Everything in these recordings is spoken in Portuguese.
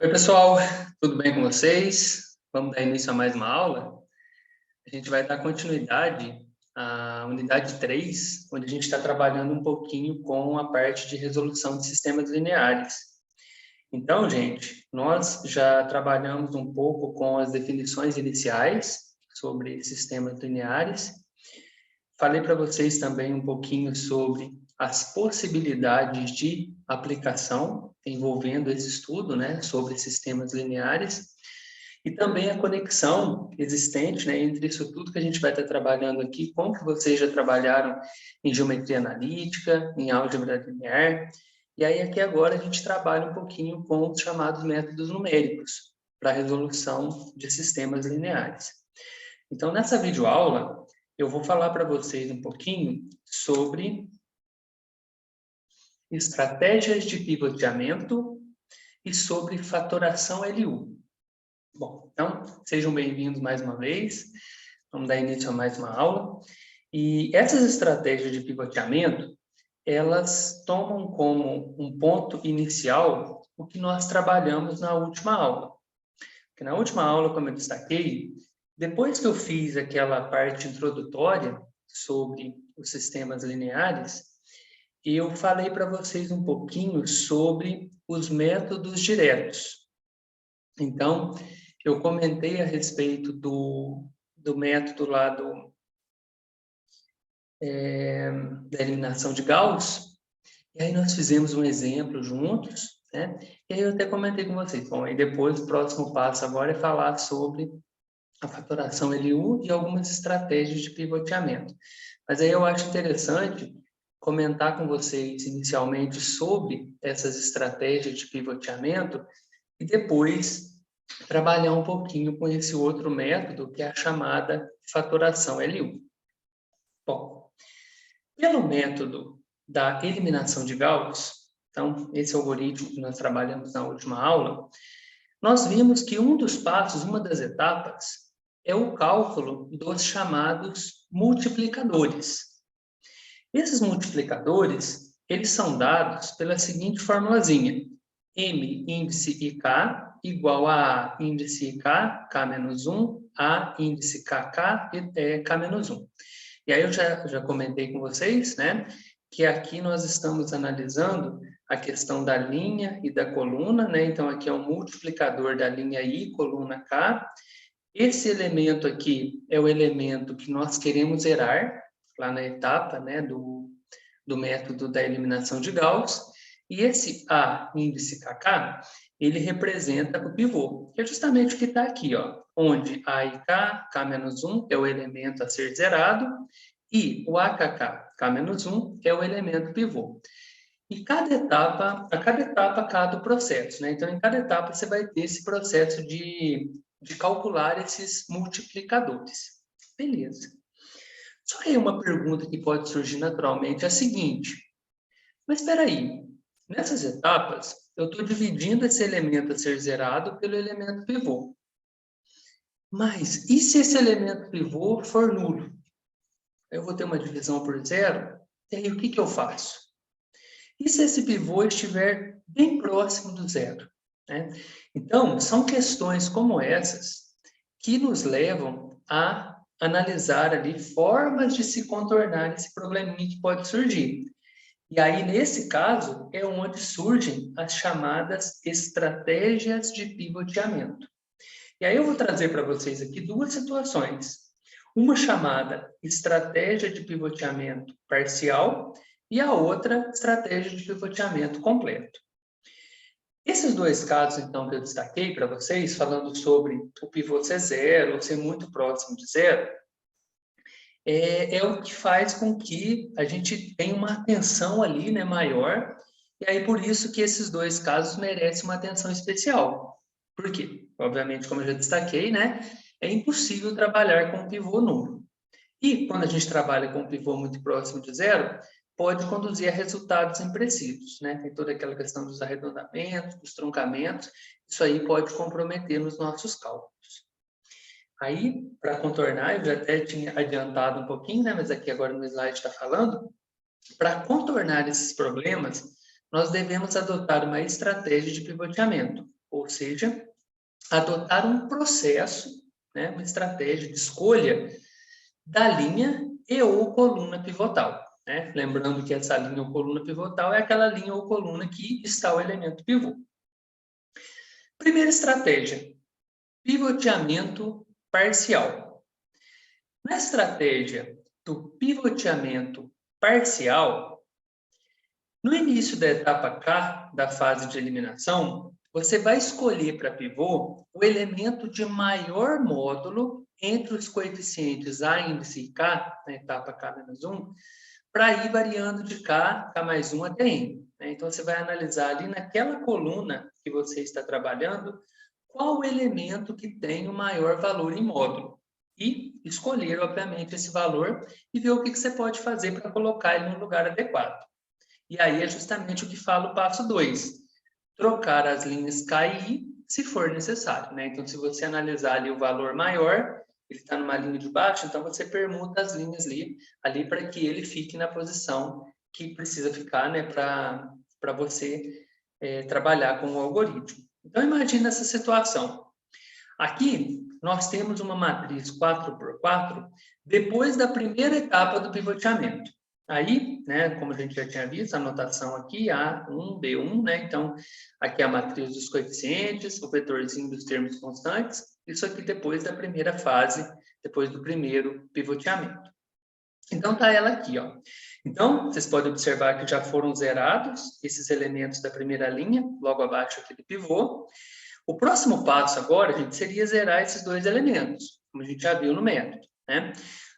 Oi, pessoal, tudo bem com vocês? Vamos dar início a mais uma aula? A gente vai dar continuidade à unidade 3, onde a gente está trabalhando um pouquinho com a parte de resolução de sistemas lineares. Então, gente, nós já trabalhamos um pouco com as definições iniciais sobre sistemas lineares. Falei para vocês também um pouquinho sobre as possibilidades de aplicação envolvendo esse estudo, né, sobre sistemas lineares, e também a conexão existente, né, entre isso tudo que a gente vai estar trabalhando aqui, como que vocês já trabalharam em geometria analítica, em álgebra linear, e aí aqui agora a gente trabalha um pouquinho com os chamados métodos numéricos para a resolução de sistemas lineares. Então, nessa videoaula, eu vou falar para vocês um pouquinho sobre estratégias de pivoteamento e sobre fatoração LU. Bom, então, sejam bem-vindos mais uma vez. Vamos dar início a mais uma aula. E essas estratégias de pivoteamento, elas tomam como um ponto inicial o que nós trabalhamos na última aula. Porque na última aula, como eu destaquei, depois que eu fiz aquela parte introdutória sobre os sistemas lineares, eu falei para vocês um pouquinho sobre os métodos diretos. Então, eu comentei a respeito do método lá da eliminação de Gauss, e aí nós fizemos um exemplo juntos, né? E aí eu até comentei com vocês. Bom, aí depois o próximo passo agora é falar sobre a fatoração LU e algumas estratégias de pivoteamento. Mas aí eu acho interessante comentar com vocês inicialmente sobre essas estratégias de pivoteamento e depois trabalhar um pouquinho com esse outro método, que é a chamada fatoração LU. Bom, pelo método da eliminação de Gauss, então, esse algoritmo que nós trabalhamos na última aula, nós vimos que um dos passos, uma das etapas, é o cálculo dos chamados multiplicadores. Esses multiplicadores, eles são dados pela seguinte formulazinha: M índice IK igual a A índice IK, K menos 1, A índice KK e K menos 1. E aí eu já comentei com vocês, né, que aqui nós estamos analisando a questão da linha e da coluna, né? Então aqui é o multiplicador da linha I, coluna K. Esse elemento aqui é o elemento que nós queremos zerar, lá na etapa, né, do método da eliminação de Gauss. E esse A índice KK, ele representa o pivô, que é justamente o que está aqui, ó, onde A e K, K-1, é o elemento a ser zerado, e o AKK, K-1, é o elemento pivô. E a cada etapa, cada processo, né? Então, em cada etapa, você vai ter esse processo de calcular esses multiplicadores. Beleza. Só que aí uma pergunta que pode surgir naturalmente é a seguinte: mas espera aí, nessas etapas, eu estou dividindo esse elemento a ser zerado pelo elemento pivô. Mas e se esse elemento pivô for nulo? Eu vou ter uma divisão por zero, e aí o que eu faço? E se esse pivô estiver bem próximo do zero, né? Então, são questões como essas que nos levam a analisar ali formas de se contornar esse probleminha que pode surgir. E aí, nesse caso, é onde surgem as chamadas estratégias de pivoteamento. E aí eu vou trazer para vocês aqui duas situações. Uma chamada estratégia de pivoteamento parcial e a outra estratégia de pivoteamento completo. Esses dois casos, então, que eu destaquei para vocês, falando sobre o pivô ser zero ou ser muito próximo de zero, é o que faz com que a gente tenha uma atenção ali, né, maior, e aí por isso que esses dois casos merecem uma atenção especial. Por quê? Obviamente, como eu já destaquei, né, é impossível trabalhar com um pivô nulo. E quando a gente trabalha com um pivô muito próximo de zero, pode conduzir a resultados imprecisos, né? Tem toda aquela questão dos arredondamentos, dos truncamentos, isso aí pode comprometer nos nossos cálculos. Aí, para contornar, eu já até tinha adiantado um pouquinho, né? Mas aqui agora no slide está falando, para contornar esses problemas, nós devemos adotar uma estratégia de pivoteamento, ou seja, adotar um processo, né, uma estratégia de escolha da linha e ou coluna pivotal. Né? Lembrando que essa linha ou coluna pivotal é aquela linha ou coluna que está o elemento pivô. Primeira estratégia, pivoteamento parcial. Na estratégia do pivoteamento parcial, no início da etapa K, da fase de eliminação, você vai escolher para pivô o elemento de maior módulo entre os coeficientes A, índice e K, na etapa K-1, para ir variando de K mais 1 até N. Então, você vai analisar ali naquela coluna que você está trabalhando, qual o elemento que tem o maior valor em módulo. E escolher, obviamente, esse valor e ver o que você pode fazer para colocar ele no lugar adequado. E aí é justamente o que fala o passo 2. Trocar as linhas K e I, se for necessário. Né? Então, se você analisar ali o valor maior, ele está numa linha de baixo, então você permuta as linhas ali para que ele fique na posição que precisa ficar, né, para você trabalhar com o algoritmo. Então, imagine essa situação. Aqui, nós temos uma matriz 4x4 depois da primeira etapa do pivoteamento. Aí, né, como a gente já tinha visto, a anotação aqui, A1, B1, né? Então, aqui é a matriz dos coeficientes, o vetorzinho dos termos constantes, isso aqui depois da primeira fase, depois do primeiro pivoteamento. Então, tá ela aqui, ó. Então, vocês podem observar que já foram zerados esses elementos da primeira linha, logo abaixo aqui do pivô. O próximo passo agora, gente, seria zerar esses dois elementos, como a gente já viu no método, né?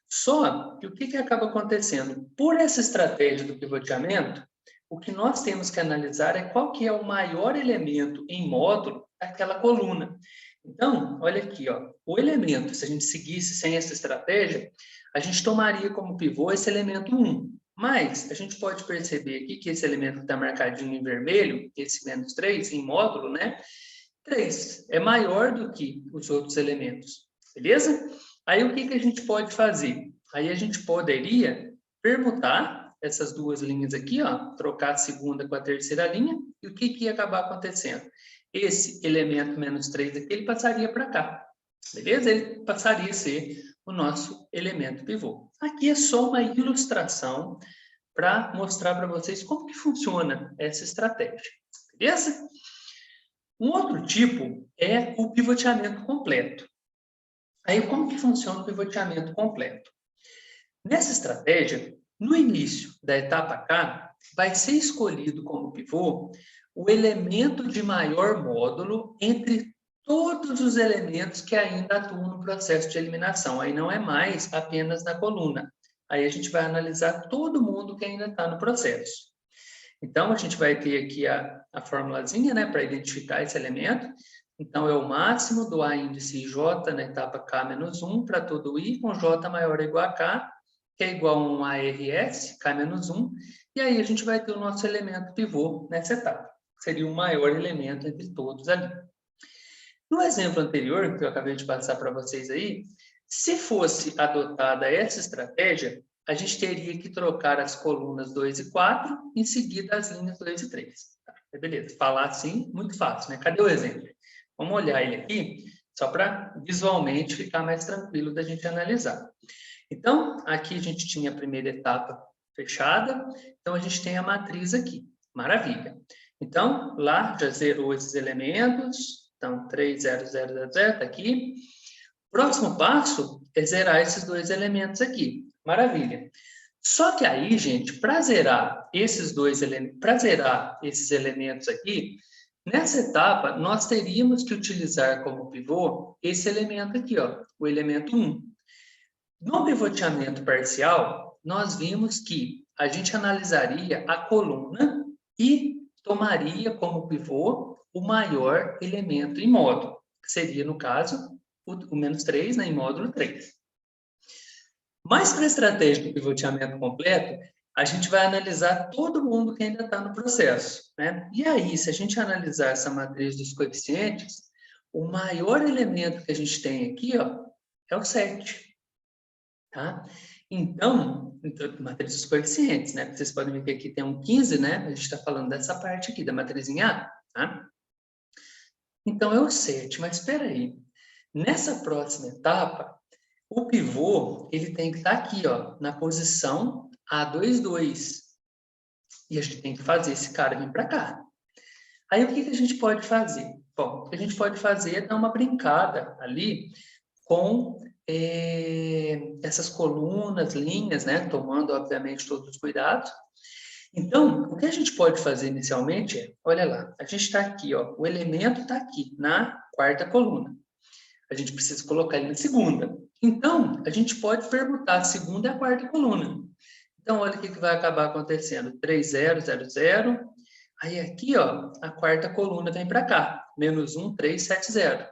Só que o que acaba acontecendo? Por essa estratégia do pivoteamento, o que nós temos que analisar é qual que é o maior elemento em módulo daquela coluna. Então, olha aqui, ó, o elemento, se a gente seguisse sem essa estratégia, a gente tomaria como pivô esse elemento 1. Mas a gente pode perceber aqui que esse elemento que está marcadinho em vermelho, esse menos 3, em módulo, né? 3 é maior do que os outros elementos, beleza? Aí o que a gente pode fazer? Aí a gente poderia permutar essas duas linhas aqui, ó, trocar a segunda com a terceira linha, e o que ia acabar acontecendo? Esse elemento menos 3 aqui, ele passaria para cá, beleza? Ele passaria a ser o nosso elemento pivô. Aqui é só uma ilustração para mostrar para vocês como que funciona essa estratégia, beleza? Um outro tipo é o pivoteamento completo. Aí, como que funciona o pivoteamento completo? Nessa estratégia, no início da etapa K, vai ser escolhido como pivô o elemento de maior módulo entre todos os elementos que ainda atuam no processo de eliminação. Aí não é mais apenas na coluna. Aí a gente vai analisar todo mundo que ainda está no processo. Então, a gente vai ter aqui a formulazinha, né, para identificar esse elemento. Então, é o máximo do A índice J na etapa K menos 1 para todo I com J maior ou igual a K, que é igual a um ARS, K menos 1. E aí, a gente vai ter o nosso elemento pivô nessa etapa, que seria o maior elemento entre todos ali. No exemplo anterior, que eu acabei de passar para vocês aí, se fosse adotada essa estratégia, a gente teria que trocar as colunas 2 e 4, em seguida as linhas 2 e 3. Tá? Beleza, falar assim, muito fácil, né? Cadê o exemplo? Vamos olhar ele aqui, só para visualmente ficar mais tranquilo da gente analisar. Então, aqui a gente tinha a primeira etapa fechada, então a gente tem a matriz aqui. Maravilha. Então, lá já zerou esses elementos, então 3, 0, 0, 0, 0, está aqui. Próximo passo é zerar esses dois elementos aqui. Maravilha. Só que aí, gente, para zerar esses elementos aqui, nessa etapa, nós teríamos que utilizar como pivô esse elemento aqui, ó, o elemento 1. No pivoteamento parcial, nós vimos que a gente analisaria a coluna e tomaria como pivô o maior elemento em módulo, que seria, no caso, o menos 3, né, em módulo 3. Mas para a estratégia do pivoteamento completo, a gente vai analisar todo mundo que ainda está no processo, né? E aí, se a gente analisar essa matriz dos coeficientes, o maior elemento que a gente tem aqui, ó, é o 7. Tá? Então, matriz dos coeficientes, né? Vocês podem ver que aqui tem um 15, né? A gente está falando dessa parte aqui, da matrizinha A, tá? Então, é o 7, mas espera aí. Nessa próxima etapa, o pivô ele tem que estar aqui, ó, na posição A22. E a gente tem que fazer esse cara vir para cá. Aí, o que a gente pode fazer? Bom, o que a gente pode fazer é dar uma brincada ali com essas colunas, linhas, né? Tomando, obviamente, todos os cuidados. Então, o que a gente pode fazer inicialmente é, olha lá, a gente está aqui, ó, o elemento está aqui, na quarta coluna. A gente precisa colocar ele na segunda. Então, a gente pode permutar a segunda e a quarta coluna. Então, olha o que vai acabar acontecendo. 3, 0, 0, 0. Aí aqui, ó, a quarta coluna vem para cá. Menos 1, 3, 7, 0.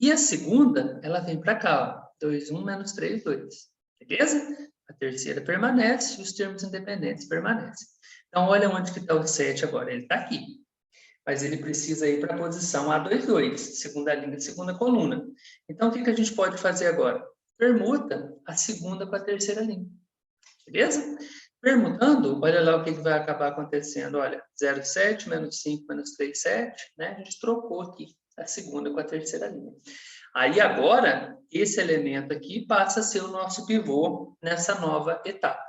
E a segunda, ela vem para cá, ó. 2, 1, menos 3, 2. Beleza? A terceira permanece e os termos independentes permanecem. Então, olha onde que está o 7 agora. Ele está aqui. Mas ele precisa ir para a posição A22, segunda linha, segunda coluna. Então, o que a gente pode fazer agora? Permuta a segunda com a terceira linha. Beleza? Permutando, olha lá o que vai acabar acontecendo. Olha, 0, 7, menos 5, menos 3, 7. Né? A gente trocou aqui a segunda com a terceira linha. Aí, agora, esse elemento aqui passa a ser o nosso pivô nessa nova etapa.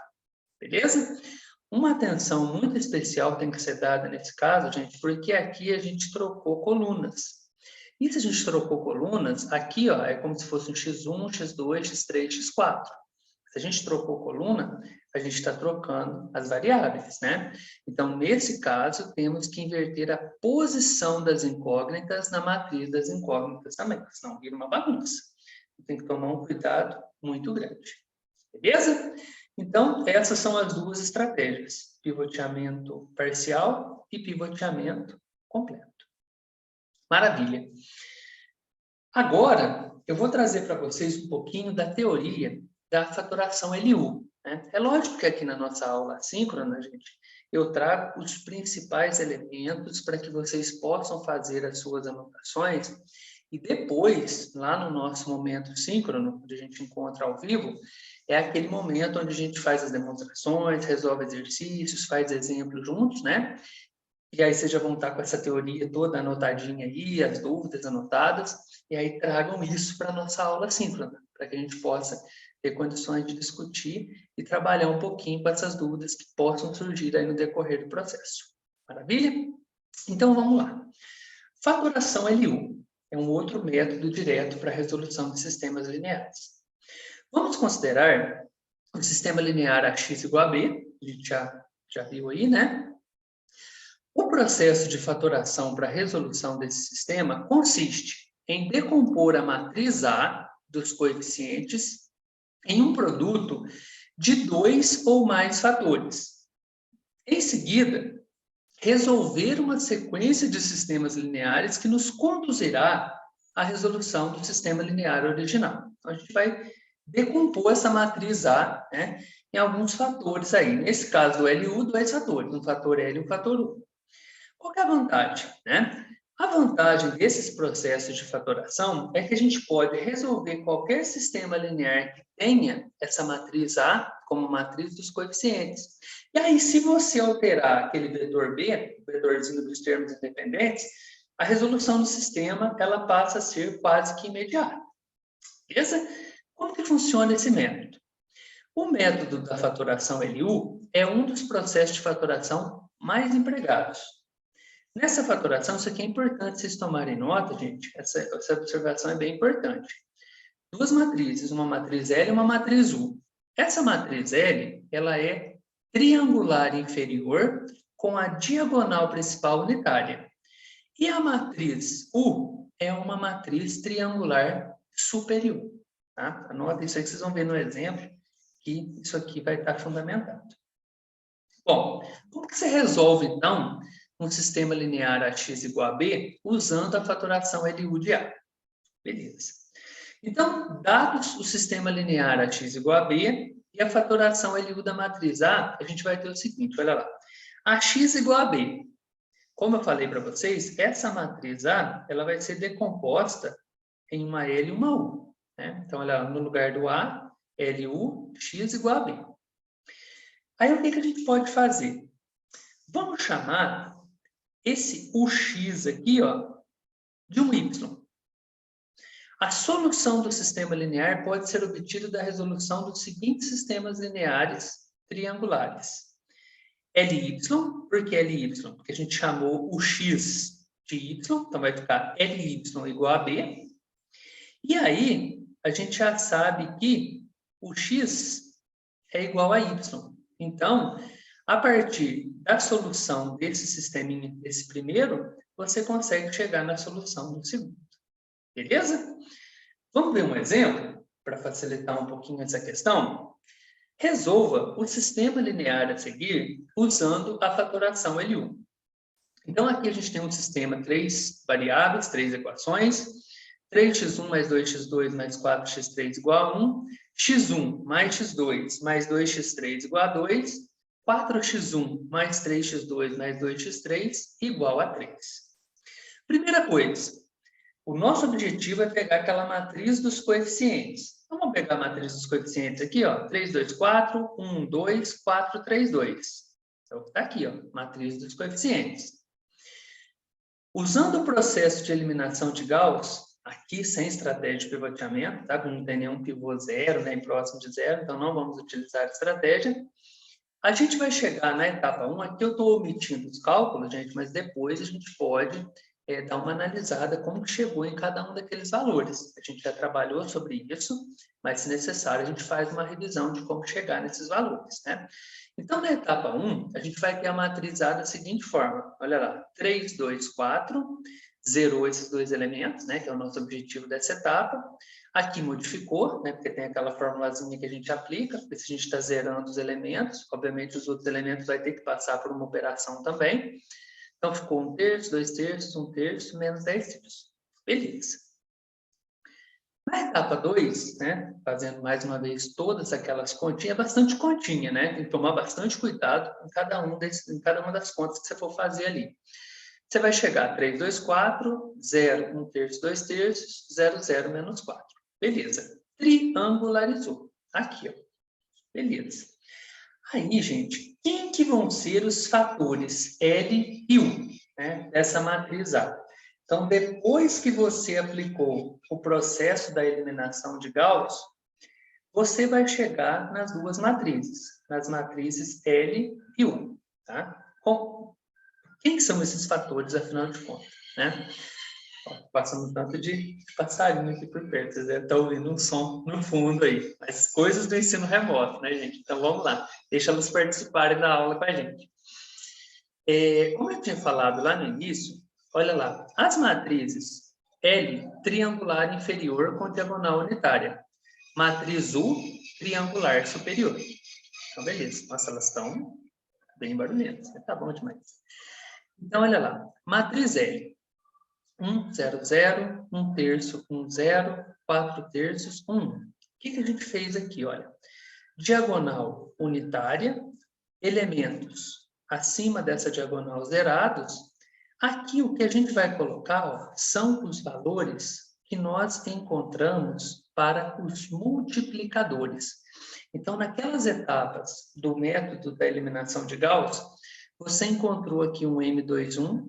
Beleza? Uma atenção muito especial tem que ser dada nesse caso, gente, porque aqui a gente trocou colunas. E se a gente trocou colunas, aqui ó, é como se fosse um x1, x2, x3, x4. Se a gente trocou coluna, a gente está trocando as variáveis, né? Então, nesse caso, temos que inverter a posição das incógnitas na matriz das incógnitas também, senão vira uma bagunça. Tem que tomar um cuidado muito grande. Beleza? Então, essas são as duas estratégias, pivoteamento parcial e pivoteamento completo. Maravilha. Agora, eu vou trazer para vocês um pouquinho da teoria da fatoração LU. Né? É lógico que aqui na nossa aula assíncrona, gente, eu trago os principais elementos para que vocês possam fazer as suas anotações e depois, lá no nosso momento síncrono, onde a gente encontra ao vivo, é aquele momento onde a gente faz as demonstrações, resolve exercícios, faz exemplos juntos, né? E aí vocês já vão estar com essa teoria toda anotadinha aí, as dúvidas anotadas, e aí tragam isso para a nossa aula síncrona, para que a gente possa ter condições de discutir e trabalhar um pouquinho com essas dúvidas que possam surgir aí no decorrer do processo. Maravilha? Então vamos lá. Fatoração LU é um outro método direto para a resolução de sistemas lineares. Vamos considerar o sistema linear AX igual a B, a gente já viu aí, né? O processo de fatoração para a resolução desse sistema consiste em decompor a matriz A dos coeficientes em um produto de 2 ou mais fatores. Em seguida, resolver uma sequência de sistemas lineares que nos conduzirá à resolução do sistema linear original. Então, a gente vai decompor essa matriz A, né, em alguns fatores aí. Nesse caso do LU, 2 fatores, um fator L e um fator U. Qual que é a vantagem, né? A vantagem desses processos de fatoração é que a gente pode resolver qualquer sistema linear que tenha essa matriz A como matriz dos coeficientes. E aí, se você alterar aquele vetor B, o vetorzinho dos termos independentes, a resolução do sistema ela passa a ser quase que imediata. Beleza? Como que funciona esse método? O método da fatoração LU é um dos processos de fatoração mais empregados. Nessa fatoração, isso aqui é importante vocês tomarem nota, gente. Essa observação é bem importante. Duas matrizes, uma matriz L e uma matriz U. Essa matriz L, ela é triangular inferior com a diagonal principal unitária. E a matriz U é uma matriz triangular superior. Tá? Anota isso aí que vocês vão ver no exemplo, que isso aqui vai estar fundamentado. Bom, como que você resolve, então, um sistema linear AX igual a B usando a fatoração LU de A? Beleza. Então, dados o sistema linear AX igual a B e a fatoração LU da matriz A, a gente vai ter o seguinte, olha lá. AX igual a B. Como eu falei para vocês, essa matriz A ela vai ser decomposta em uma L e uma U. Né? Então, olha lá, no lugar do A, LU, X igual a B. Aí, o que a gente pode fazer? Vamos chamar esse UX aqui, ó, de um y. A solução do sistema linear pode ser obtida da resolução dos seguintes sistemas lineares triangulares. Ly, por que Ly? Porque a gente chamou o x de y, então vai ficar Ly igual a b. E aí, a gente já sabe que o x é igual a y. Então, a partir da solução desse sisteminha, desse primeiro, você consegue chegar na solução do segundo. Beleza? Vamos ver um exemplo para facilitar um pouquinho essa questão? Resolva o sistema linear a seguir usando a fatoração L1. Então, aqui a gente tem um sistema, 3 variáveis, 3 equações, 3x1 mais 2x2 mais 4x3 igual a 1, x1 mais x2 mais 2x3 igual a 2, 4x1 mais 3x2 mais 2x3 igual a 3. Primeira coisa, o nosso objetivo é pegar aquela matriz dos coeficientes. Então, vamos pegar a matriz dos coeficientes aqui, ó, 3, 2, 4, 1, 2, 4, 3, 2. Então, está aqui, ó, matriz dos coeficientes. Usando o processo de eliminação de Gauss, aqui sem estratégia de pivoteamento, tá? Não tem nenhum pivô zero, nem próximo de zero, então não vamos utilizar estratégia. A gente vai chegar na etapa 1, aqui eu estou omitindo os cálculos, gente, mas depois a gente pode dar uma analisada como que chegou em cada um daqueles valores. A gente já trabalhou sobre isso, mas se necessário a gente faz uma revisão de como chegar nesses valores, né? Então, na etapa 1, a gente vai ter a matrizada da seguinte forma. Olha lá, 3, 2, 4, zerou esses dois elementos, né, que é o nosso objetivo dessa etapa. Aqui modificou, né, porque tem aquela formulazinha que a gente aplica, porque se a gente está zerando os elementos, obviamente os outros elementos vai ter que passar por uma operação também. Então, ficou 1 terço, 2 terços, 1 terço, menos 10 terços. Beleza. Na etapa 2, né, fazendo mais uma vez todas aquelas continhas, é bastante continha, né? Tem que tomar bastante cuidado em cada uma das contas que você for fazer ali. Você vai chegar a 3, 2, 4, 0, 1 terço, 2 terços, 0, 0, menos 4. Beleza. Triangularizou. Aqui, ó. Beleza. Aí, gente, quem que vão ser os fatores L e U, né, dessa matriz A? Então, depois que você aplicou o processo da eliminação de Gauss, você vai chegar nas duas matrizes, nas matrizes L e U, tá? Bom, quem são esses fatores, afinal de contas, né? Passando um tanto de passarinho aqui por perto, vocês devem estar ouvindo um som no fundo aí, mas coisas do ensino remoto, né, gente? Então, vamos lá, deixa elas participarem da aula com a gente. Como eu tinha falado lá no início, olha lá, as matrizes L, triangular inferior com diagonal unitária, matriz U, triangular superior. Então, beleza, nossa, elas estão bem barulhentas, né? Tá bom demais. Então, olha lá, matriz L. 1, 0, 0, 1 terço, 1, 0, 4 terços, 1. O que a gente fez aqui? Olha, diagonal unitária, elementos acima dessa diagonal zerados. Aqui o que a gente vai colocar, ó, são os valores que nós encontramos para os multiplicadores. Então, naquelas etapas do método da eliminação de Gauss, você encontrou aqui um M21,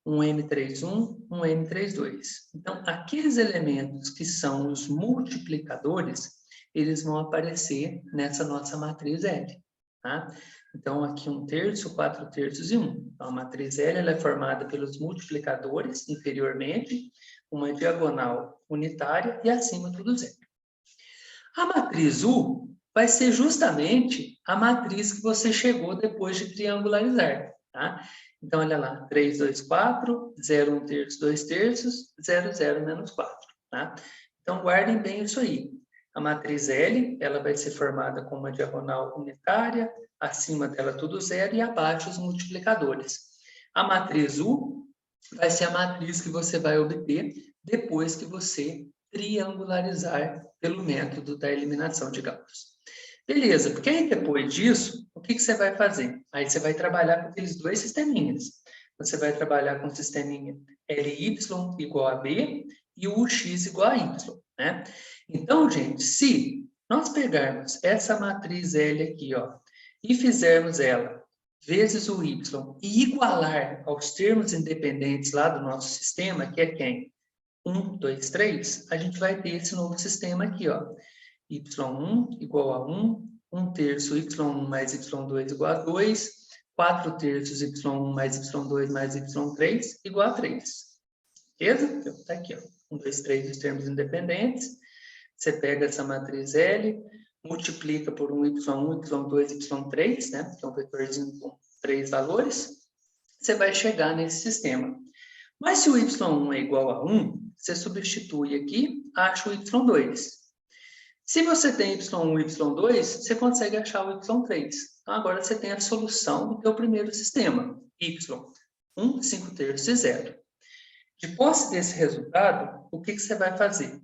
um M31, um M32. Então, aqueles elementos que são os multiplicadores, eles vão aparecer nessa nossa matriz L. Tá? Então, aqui 1 terço, 4 terços e 1. Então, a matriz L ela é formada pelos multiplicadores, inferiormente, uma diagonal unitária e acima tudo zero. A matriz U vai ser justamente a matriz que você chegou depois de triangularizar. Tá? Então, olha lá, 3, 2, 4, 0, 1 terço, 2 terços, 0, 0, menos 4. Tá? Então, guardem bem isso aí. A matriz L, ela vai ser formada com uma diagonal unitária, acima dela tudo zero e abaixo os multiplicadores. A matriz U vai ser a matriz que você vai obter depois que você triangularizar pelo método da eliminação de Gauss. Beleza, porque aí depois disso, o que você vai fazer? Aí você vai trabalhar com aqueles dois sisteminhas. Você vai trabalhar com o sisteminha LY igual a B e o UX igual a Y, né? Então, gente, se nós pegarmos essa matriz L aqui, ó, e fizermos ela vezes o y e igualar aos termos independentes lá do nosso sistema, que é quem? 1, 2, 3, a gente vai ter esse novo sistema aqui, ó. y1 igual a 1, 1 terço y1 mais y2 igual a 2, 4 terços y1 mais y2 mais y3 igual a 3. Beleza? Então, tá aqui, ó. 1, 2, 3, os termos independentes. Você pega essa matriz L, multiplica por um y1, y2, y3, né? Que é um vetorzinho com 3 valores. Você vai chegar nesse sistema. Mas se o y1 é igual a 1, você substitui aqui, acha o y2. Se você tem y1 e y2, você consegue achar o y3. Então, agora você tem a solução do teu primeiro sistema, y, 1, 5 terços e 0. De posse desse resultado, o que você vai fazer?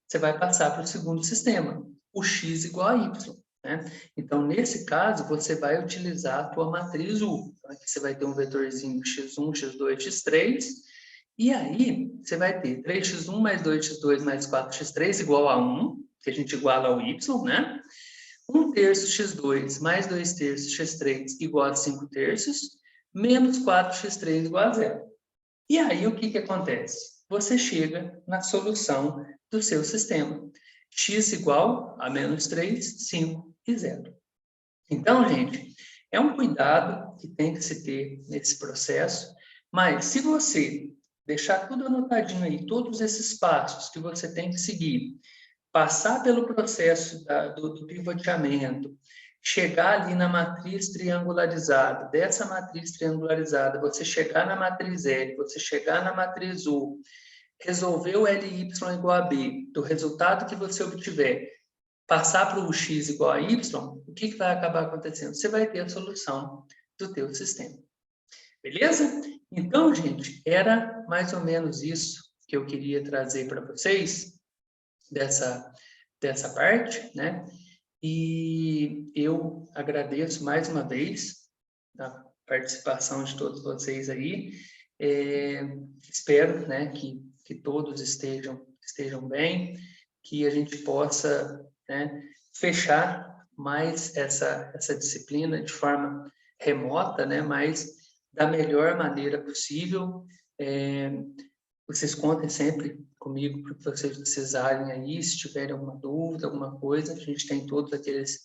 Você vai passar para o segundo sistema, o x igual a y. Né? Então, nesse caso, você vai utilizar a tua matriz U. Então, aqui você vai ter um vetorzinho x1, x2, x3. E aí, você vai ter 3x1 mais 2x2 mais 4x3 igual a 1, que a gente iguala ao y, né? 1 terço x2 mais 2 terços x3 igual a 5 terços, menos 4x3 igual a 0. E aí, o que acontece? Você chega na solução do seu sistema. X igual a menos 3, 5 e 0. Então, gente, é um cuidado que tem que se ter nesse processo, mas se você deixar tudo anotadinho aí, todos esses passos que você tem que seguir, passar pelo processo do pivoteamento, chegar ali na matriz triangularizada, dessa matriz triangularizada, você chegar na matriz L, você chegar na matriz U, resolver o LY igual a B, do resultado que você obtiver, passar para o X igual a Y, o que vai acabar acontecendo? Você vai ter a solução do teu sistema. Beleza? Então, gente, era mais ou menos isso que eu queria trazer para vocês, dessa parte, né? E eu agradeço mais uma vez a participação de todos vocês aí. Espero, né, que todos estejam bem, que a gente possa, né, fechar mais essa disciplina de forma remota, né, mas da melhor maneira possível. Vocês contem sempre comigo para que vocês precisarem aí, se tiverem alguma dúvida, alguma coisa, a gente tem todos aqueles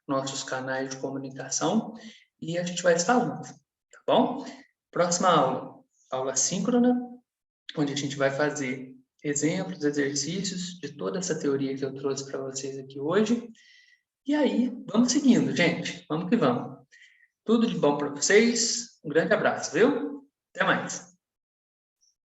nossos canais de comunicação e a gente vai se falando, tá bom? Próxima aula síncrona, onde a gente vai fazer exemplos, exercícios de toda essa teoria que eu trouxe para vocês aqui hoje. E aí, vamos seguindo, gente. Vamos que vamos. Tudo de bom para vocês. Um grande abraço, viu? Até mais.